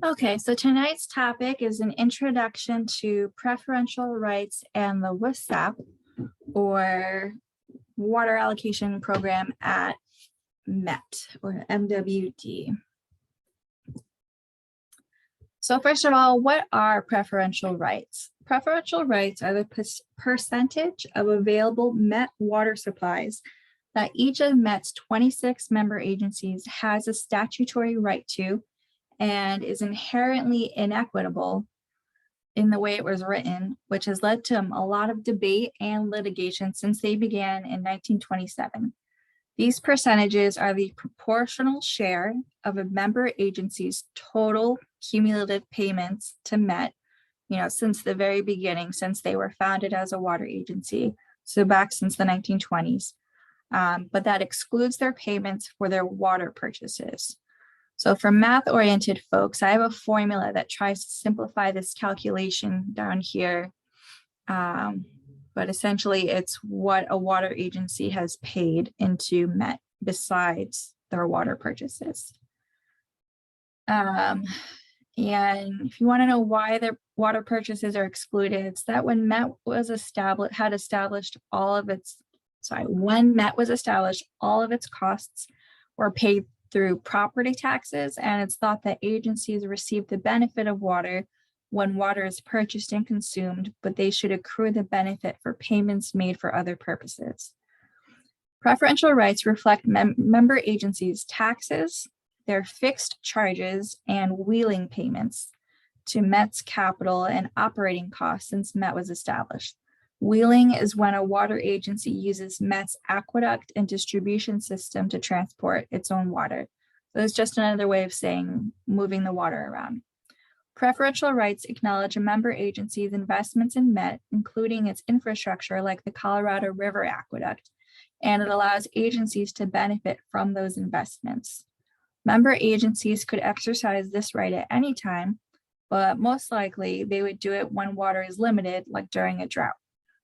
Okay, so tonight's topic is an introduction to preferential rights and the WSAP, or water allocation program at MET or MWD. So first of all, what are preferential rights? Preferential rights are the percentage of available MET water supplies that each of MET's 26 member agencies has a statutory right to, and is inherently inequitable in the way it was written, which has led to a lot of debate and litigation since they began in 1927. These percentages are the proportional share of a member agency's total cumulative payments to MET, since the very beginning, since they were founded as a water agency, so back since the 1920s. But that excludes their payments for their water purchases. So for math-oriented folks, I have a formula that tries to simplify this calculation down here. But essentially, it's what a water agency has paid into MET besides their water purchases. And if you want to know why their water purchases are excluded, it's that when MET was established, when MET was established, all of its costs were paid through property taxes, and it's thought that agencies receive the benefit of water when water is purchased and consumed, but they should accrue the benefit for payments made for other purposes. Preferential rights reflect member agencies' taxes, their fixed charges, and wheeling payments to MET's capital and operating costs since MET was established. Wheeling is when a water agency uses MET's aqueduct and distribution system to transport its own water. So it's just another way of saying moving the water around. Preferential rights acknowledge a member agency's investments in MET, including its infrastructure like the Colorado River Aqueduct, and it allows agencies to benefit from those investments. Member agencies could exercise this right at any time, but most likely they would do it when water is limited, like during a drought.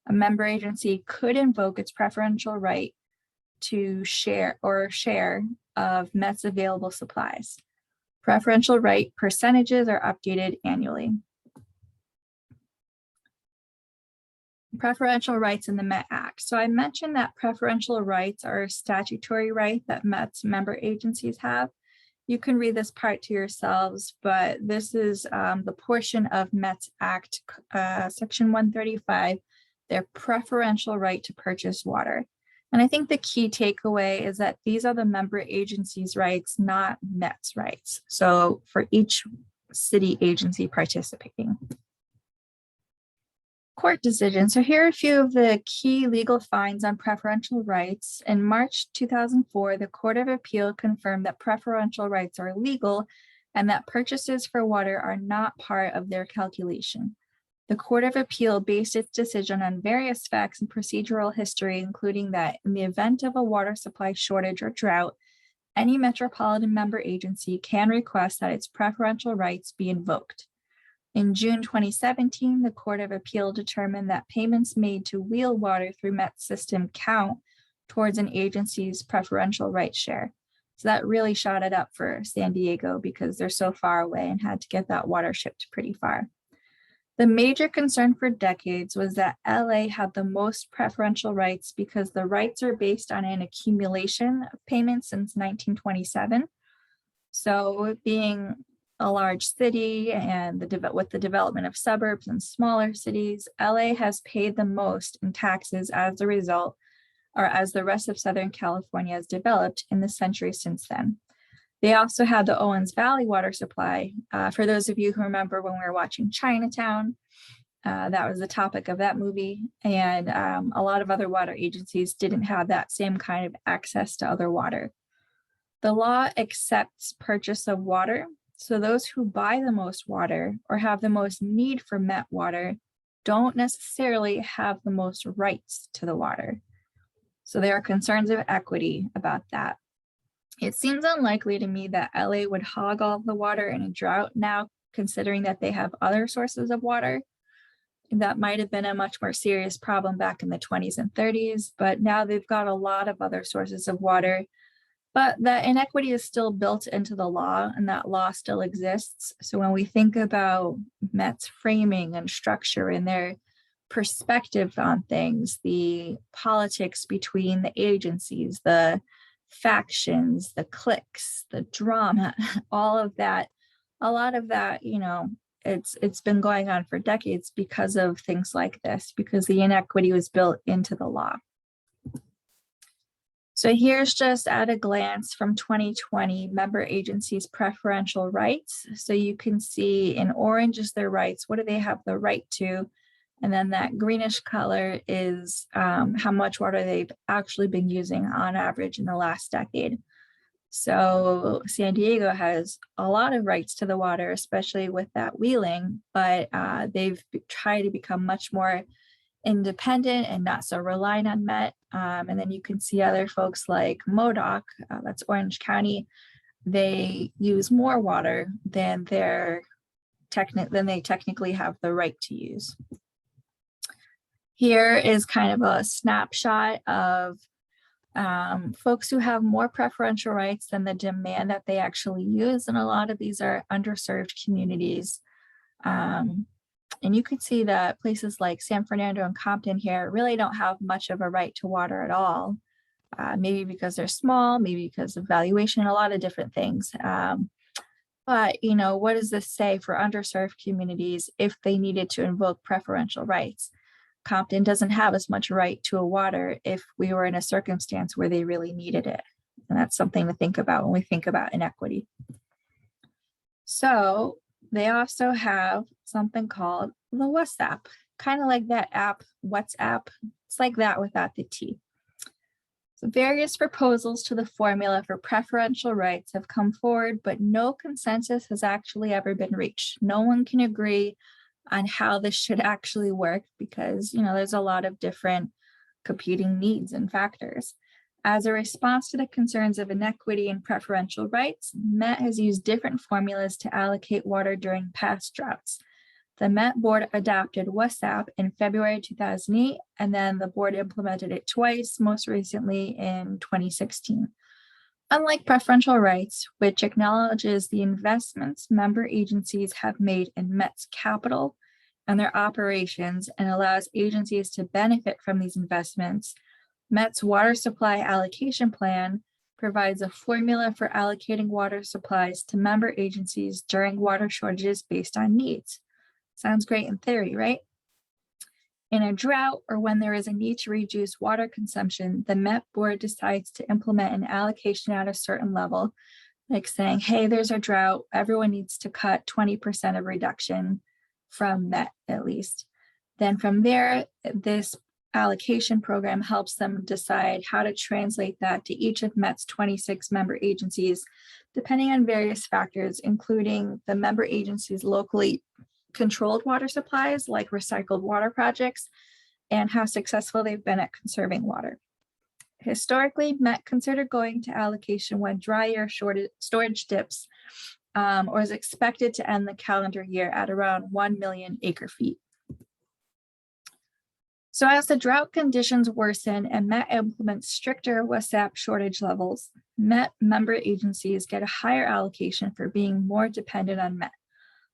A member agency could invoke its preferential right to share of MET's available supplies. Preferential right percentages are updated annually. Preferential rights in the MET Act. So I mentioned that preferential rights are a statutory right that MET's member agencies have. You can read this part to yourselves, but this is the portion of MET's Act, Section 135, their preferential right to purchase water. And I think the key takeaway is that these are the member agencies' rights, not MET's rights. So for each city agency participating. Court decisions. So here are a few of the key legal finds on preferential rights. In March 2004, the Court of Appeal confirmed that preferential rights are legal and that purchases for water are not part of their calculation. The Court of Appeal based its decision on various facts and procedural history, including that in the event of a water supply shortage or drought, any metropolitan member agency can request that its preferential rights be invoked. In June 2017, the Court of Appeal determined that payments made to wheel water through MET's system count towards an agency's preferential right share. So that really shot it up for San Diego because they're so far away and had to get that water shipped pretty far. The major concern for decades was that LA had the most preferential rights because the rights are based on an accumulation of payments since 1927. So being a large city and with the development of suburbs and smaller cities, LA has paid the most in taxes as a result, or as the rest of Southern California has developed in the century since then. They also had the Owens Valley water supply. For those of you who remember when we were watching Chinatown, that was the topic of that movie. And a lot of other water agencies didn't have that same kind of access to other water. The law accepts purchase of water. So those who buy the most water or have the most need for MET water don't necessarily have the most rights to the water. So there are concerns of equity about that. It seems unlikely to me that LA would hog all the water in a drought now, considering that they have other sources of water. That might have been a much more serious problem back in the 20s and 30s, but now they've got a lot of other sources of water. But that inequity is still built into the law, and that law still exists. So when we think about Met's framing and structure and their perspective on things, the politics between the agencies, the factions, the cliques, the drama, all of that, a lot of that, it's been going on for decades because of things like this, because the inequity was built into the law. So here's just at a glance from 2020 member agencies' preferential rights. So you can see in orange is their rights. What do they have the right to? And then that greenish color is how much water they've actually been using on average in the last decade. So San Diego has a lot of rights to the water, especially with that wheeling, but they've tried to become much more independent and not so reliant on Met. And then you can see other folks like MODOC, that's Orange County. They use more water than they technically have the right to use. Here is kind of a snapshot of folks who have more preferential rights than the demand that they actually use. And a lot of these are underserved communities. And you can see that places like San Fernando and Compton here really don't have much of a right to water at all. Maybe because they're small, maybe because of valuation, a lot of different things. But, what does this say for underserved communities if they needed to invoke preferential rights? Compton doesn't have as much right to a water if we were in a circumstance where they really needed it. And that's something to think about when we think about inequity. So they also have something called the WSAP, kind of like that app, WhatsApp. It's like that without the T. So various proposals to the formula for preferential rights have come forward, but no consensus has actually ever been reached. No one can agree on how this should actually work because, there's a lot of different competing needs and factors. As a response to the concerns of inequity and preferential rights, Met has used different formulas to allocate water during past droughts. The Met board adopted WSAP in February 2008, and then the board implemented it twice, most recently in 2016. Unlike preferential rights, which acknowledges the investments member agencies have made in Met's capital and their operations and allows agencies to benefit from these investments, Met's water supply allocation plan provides a formula for allocating water supplies to member agencies during water shortages based on needs. Sounds great in theory, right? In a drought or when there is a need to reduce water consumption, the Met board decides to implement an allocation at a certain level, like saying, hey, there's a drought, everyone needs to cut 20% of reduction from Met at least. Then from there, this allocation program helps them decide how to translate that to each of Met's 26 member agencies, depending on various factors, including the member agencies' locally controlled water supplies like recycled water projects and how successful they've been at conserving water. Historically, Met considered going to allocation when dry year storage dips or is expected to end the calendar year at around 1 million acre feet. So as the drought conditions worsen and Met implements stricter WSAP shortage levels, Met member agencies get a higher allocation for being more dependent on Met.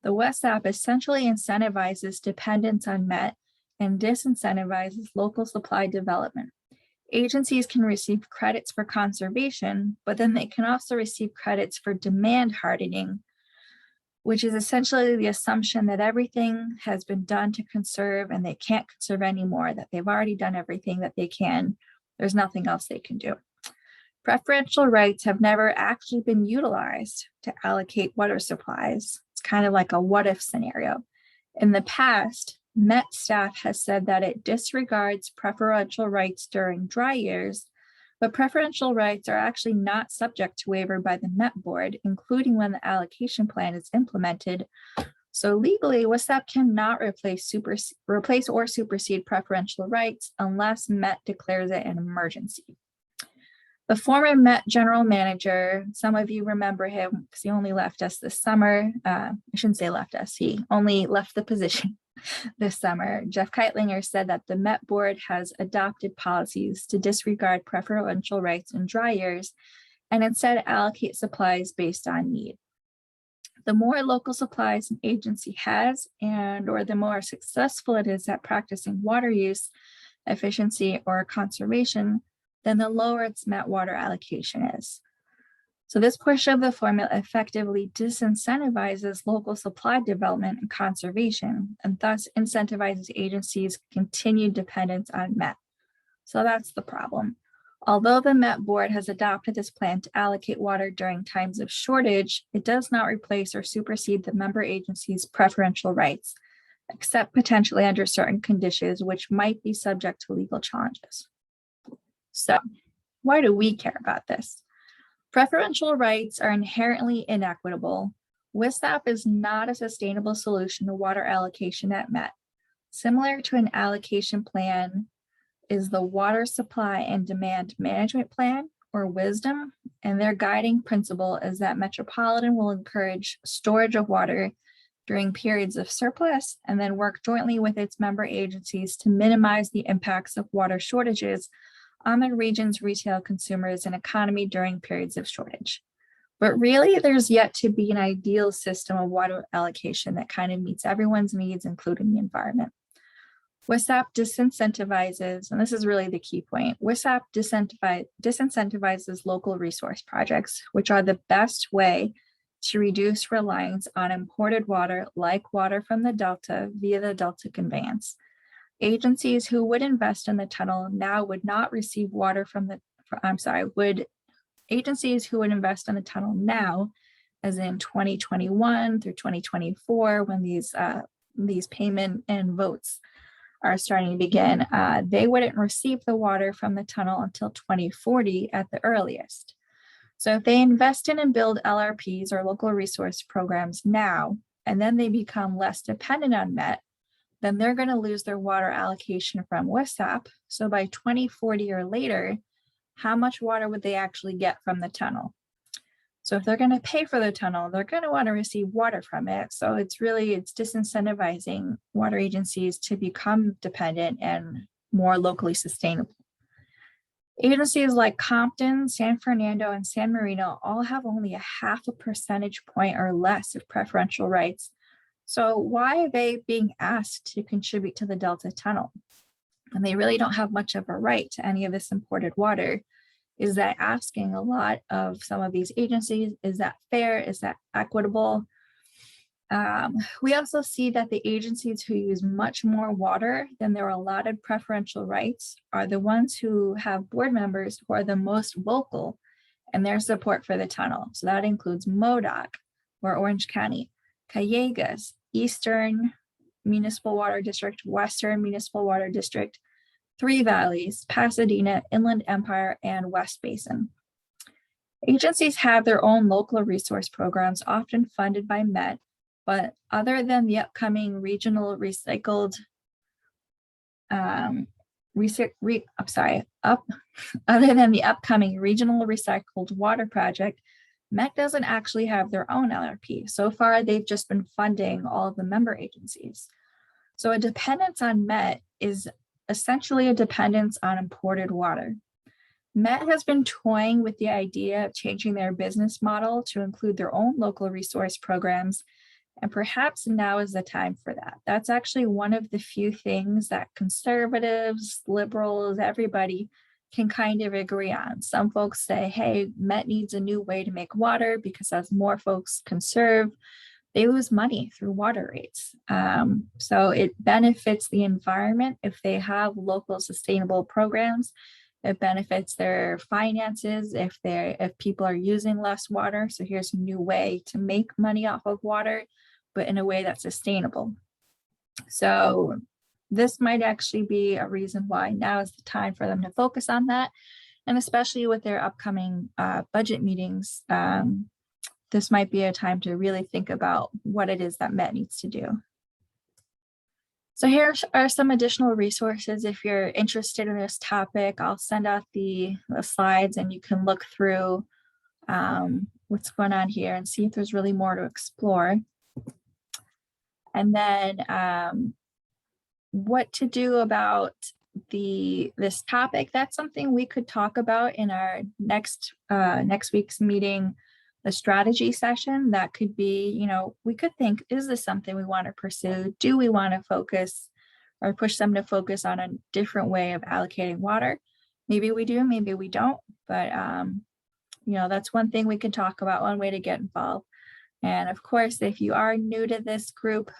The WSAP essentially incentivizes dependence on Met and disincentivizes local supply development. Agencies can receive credits for conservation, but then they can also receive credits for demand hardening, which is essentially the assumption that everything has been done to conserve and they can't conserve anymore, that they've already done everything that they can. There's nothing else they can do. Preferential rights have never actually been utilized to allocate water supplies. It's kind of like a what if scenario. In the past, Met staff has said that it disregards preferential rights during dry years, but preferential rights are actually not subject to waiver by the Met board, including when the allocation plan is implemented. So legally, WSAP cannot replace or supersede preferential rights unless Met declares it an emergency. The former Met general manager, some of you remember him because he only left us this summer. I shouldn't say left us, he only left the position this summer. Jeff Keitlinger said that the Met board has adopted policies to disregard preferential rights in dry years and instead allocate supplies based on need. The more local supplies an agency has or the more successful it is at practicing water use, efficiency, or conservation, then the lower its Met water allocation is. So this portion of the formula effectively disincentivizes local supply development and conservation, and thus incentivizes agencies' continued dependence on Met. So that's the problem. Although the Met Board has adopted this plan to allocate water during times of shortage, it does not replace or supersede the member agency's preferential rights, except potentially under certain conditions, which might be subject to legal challenges. So why do we care about this? Preferential rights are inherently inequitable. WSAP is not a sustainable solution to water allocation at Met. Similar to an allocation plan is the Water Supply and Demand Management Plan, or WSDM, and their guiding principle is that Metropolitan will encourage storage of water during periods of surplus and then work jointly with its member agencies to minimize the impacts of water shortages on the region's retail consumers and economy during periods of shortage. But really, there's yet to be an ideal system of water allocation that kind of meets everyone's needs, including the environment. WSAP disincentivizes, and this is really the key point, WSAP disincentivizes local resource projects, which are the best way to reduce reliance on imported water, like water from the Delta via the Delta conveyance. Agencies who would invest in the tunnel now would not receive water from the, agencies who would invest in the tunnel now, as in 2021 through 2024, when these payment and votes are starting to begin, they wouldn't receive the water from the tunnel until 2040 at the earliest. So if they invest in and build LRPs or local resource programs now, and then they become less dependent on Met, then they're going to lose their water allocation from WSAP. So by 2040 or later, how much water would they actually get from the tunnel? So if they're going to pay for the tunnel, they're going to want to receive water from it. So it's disincentivizing water agencies to become dependent and more locally sustainable. Agencies like Compton, San Fernando, and San Marino all have only a 0.5 percentage point or less of preferential rights. So why are they being asked to contribute to the Delta Tunnel? And they really don't have much of a right to any of this imported water. Is that asking a lot of some of these agencies? Is that fair? Is that equitable? We also see that the agencies who use much more water than their allotted preferential rights are the ones who have board members who are the most vocal in their support for the tunnel. So that includes MODOC, or Orange County, Callegas, Eastern Municipal Water District, Western Municipal Water District, Three Valleys, Pasadena, Inland Empire, and West Basin. Agencies have their own local resource programs, often funded by Met, but other than the upcoming regional recycled, other than the upcoming regional recycled water project, Met doesn't actually have their own LRP. So far, they've just been funding all of the member agencies. So a dependence on Met is essentially a dependence on imported water. Met has been toying with the idea of changing their business model to include their own local resource programs, and perhaps now is the time for that. That's actually one of the few things that conservatives, liberals, everybody can kind of agree on. Some folks say, hey, Met needs a new way to make water because as more folks conserve, they lose money through water rates. So it benefits the environment if they have local sustainable programs. It benefits their finances if people are using less water. So here's a new way to make money off of water, but in a way that's sustainable. So this might actually be a reason why now is the time for them to focus on that. And especially with their upcoming budget meetings, this might be a time to really think about what it is that Met needs to do. So here are some additional resources if you're interested in this topic. I'll send out the slides and you can look through what's going on here and see if there's really more to explore. And then what to do about this topic, that's something we could talk about in our next week's meeting, the strategy session. That could be, you know, we could think, is this something we want to pursue? Do we want to focus or push them to focus on a different way of allocating water? Maybe we do, maybe we don't, but you know, that's one thing we can talk about, one way to get involved. And of course, if you are new to this group,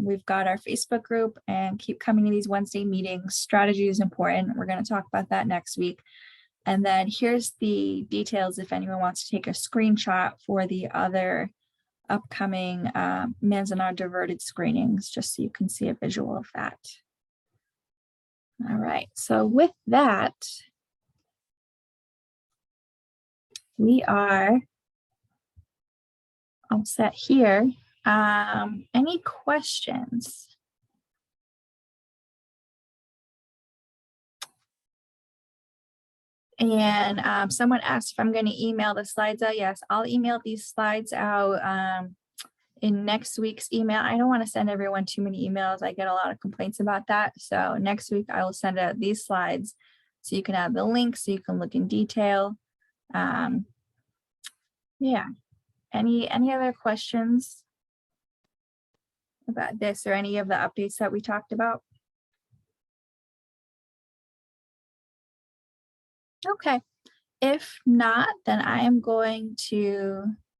we've got our Facebook group, and keep coming to these Wednesday meetings. Strategy is important. We're going to talk about that next week. And then here's the details if anyone wants to take a screenshot for the other upcoming Manzanar diverted screenings, just so you can see a visual of that. All right, so with that, we are all set here. Any questions? And someone asked if I'm going to email the slides out. Yes, I'll email these slides out in next week's email. I don't want to send everyone too many emails. I get a lot of complaints about that. So next week I will send out these slides so you can have the link, so you can look in detail. Yeah. Any other questions about this or any of the updates that we talked about? Okay. If not, then I am going to